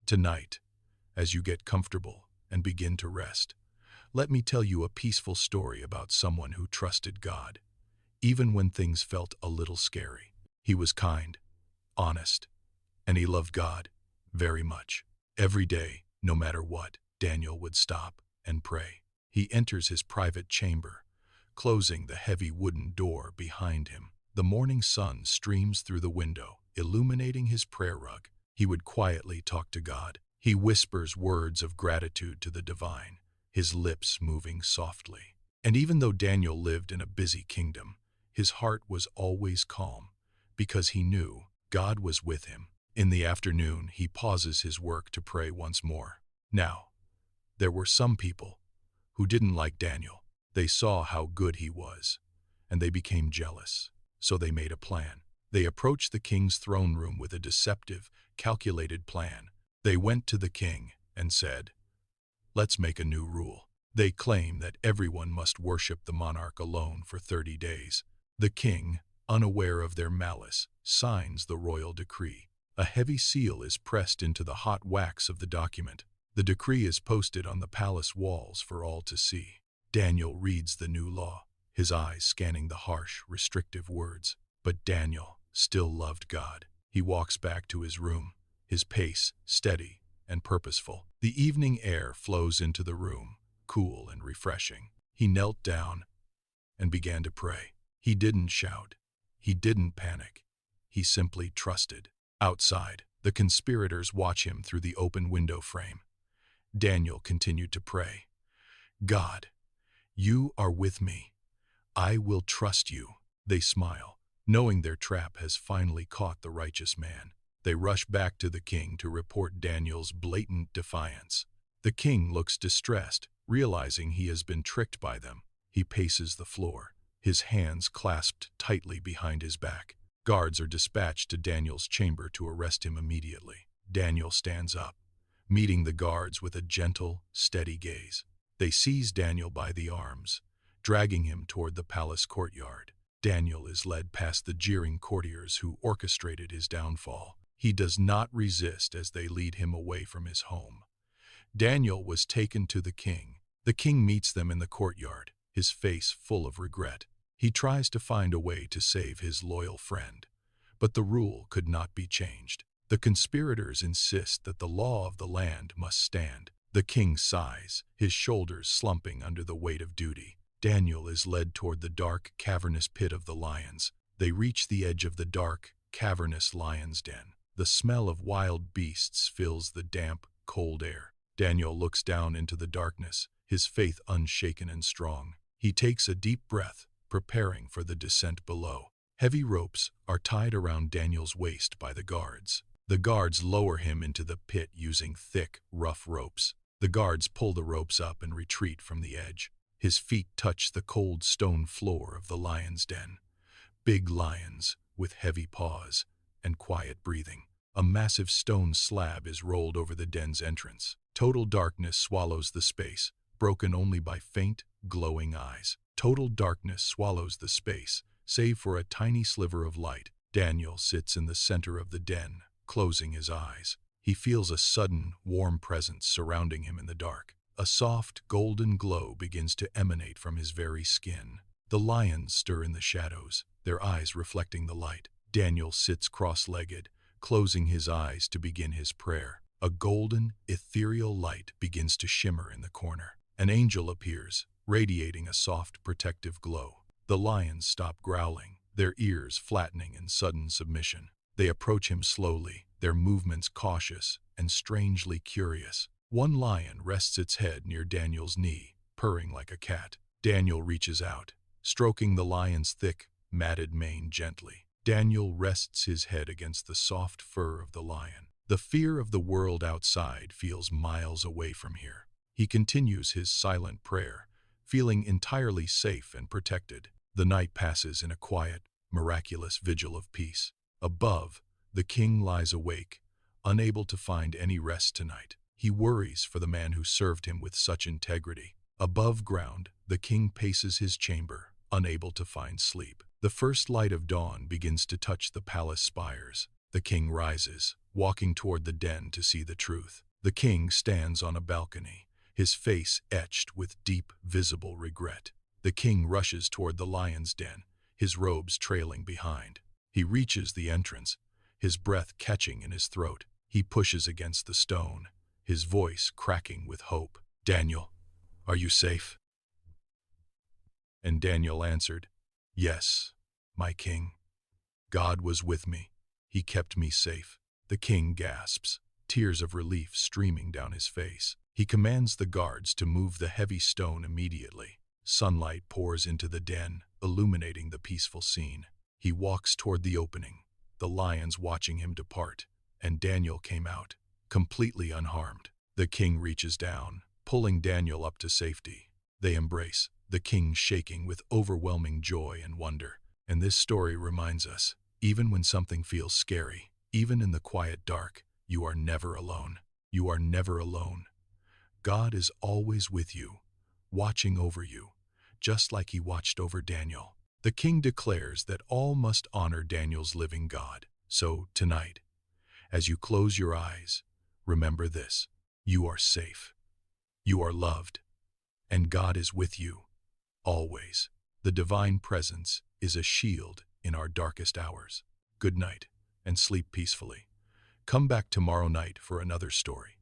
Tonight, as you get comfortable and begin to rest, let me tell you a peaceful story about someone who trusted God, even when things felt a little scary. He was kind, honest, and he loved God very much. Every day, no matter what, Daniel would stop and pray. He enters his private chamber, closing the heavy wooden door behind him. The morning sun streams through the window, illuminating his prayer rug. He would quietly talk to God. He whispers words of gratitude to the divine, his lips moving softly. And even though Daniel lived in a busy kingdom, his heart was always calm, because he knew God was with him. In the afternoon, he pauses his work to pray once more. Now, there were some people who didn't like Daniel. They saw how good he was, and they became jealous. So they made a plan. They approached the king's throne room with a deceptive, calculated plan. They went to the king and said, "Let's make a new rule." They claim that everyone must worship the monarch alone for 30 days. The king, unaware of their malice, signs the royal decree. A heavy seal is pressed into the hot wax of the document. The decree is posted on the palace walls for all to see. Daniel reads the new law, his eyes scanning the harsh, restrictive words. But Daniel still loved God. He walks back to his room, his pace steady and purposeful. The evening air flows into the room, cool and refreshing. He knelt down and began to pray. He didn't shout. He didn't panic. He simply trusted. Outside, the conspirators watch him through the open window frame. Daniel continued to pray. "God, you are with me. I will trust you." They smile, knowing their trap has finally caught the righteous man. They rush back to the king to report Daniel's blatant defiance. The king looks distressed, realizing he has been tricked by them. He paces the floor, his hands clasped tightly behind his back. Guards are dispatched to Daniel's chamber to arrest him immediately. Daniel stands up, meeting the guards with a gentle, steady gaze. They seize Daniel by the arms, dragging him toward the palace courtyard. Daniel is led past the jeering courtiers who orchestrated his downfall. He does not resist as they lead him away from his home. Daniel was taken to the king. The king meets them in the courtyard, his face full of regret. He tries to find a way to save his loyal friend, but the rule could not be changed. The conspirators insist that the law of the land must stand. The king sighs, his shoulders slumping under the weight of duty. Daniel is led toward the dark, cavernous pit of the lions. They reach the edge of the dark, cavernous lion's den. The smell of wild beasts fills the damp, cold air. Daniel looks down into the darkness, his faith unshaken and strong. He takes a deep breath, preparing for the descent below. Heavy ropes are tied around Daniel's waist by the guards. The guards lower him into the pit using thick, rough ropes. The guards pull the ropes up and retreat from the edge. His feet touch the cold stone floor of the lion's den. Big lions with heavy paws and quiet breathing. A massive stone slab is rolled over the den's entrance. Total darkness swallows the space, broken only by faint, glowing eyes. Total darkness swallows the space, save for a tiny sliver of light. Daniel sits in the center of the den, closing his eyes. He feels a sudden, warm presence surrounding him in the dark. A soft, golden glow begins to emanate from his very skin. The lions stir in the shadows, their eyes reflecting the light. Daniel sits cross-legged, closing his eyes to begin his prayer. A golden, ethereal light begins to shimmer in the corner. An angel appears, radiating a soft, protective glow. The lions stop growling, their ears flattening in sudden submission. They approach him slowly, their movements cautious and strangely curious. One lion rests its head near Daniel's knee, purring like a cat. Daniel reaches out, stroking the lion's thick, matted mane gently. Daniel rests his head against the soft fur of the lion. The fear of the world outside feels miles away from here. He continues his silent prayer, feeling entirely safe and protected. The night passes in a quiet, miraculous vigil of peace. Above, the king lies awake, unable to find any rest tonight. He worries for the man who served him with such integrity. Above ground, the king paces his chamber, unable to find sleep. The first light of dawn begins to touch the palace spires. The king rises, walking toward the den to see the truth. The king stands on a balcony, his face etched with deep, visible regret. The king rushes toward the lion's den, his robes trailing behind. He reaches the entrance, his breath catching in his throat. He pushes against the stone, his voice cracking with hope. "Daniel, are you safe?" And Daniel answered, "Yes, my king. God was with me. He kept me safe." The king gasps, tears of relief streaming down his face. He commands the guards to move the heavy stone immediately. Sunlight pours into the den, illuminating the peaceful scene. He walks toward the opening, the lions watching him depart, and Daniel came out, completely unharmed. The king reaches down, pulling Daniel up to safety. They embrace, the king shaking with overwhelming joy and wonder. And this story reminds us, even when something feels scary, even in the quiet dark, you are never alone. You are never alone. God is always with you, watching over you, just like he watched over Daniel. The king declares that all must honor Daniel's living God. So tonight, as you close your eyes, remember this: you are safe, you are loved, and God is with you, always. The divine presence is a shield in our darkest hours. Good night, and sleep peacefully. Come back tomorrow night for another story.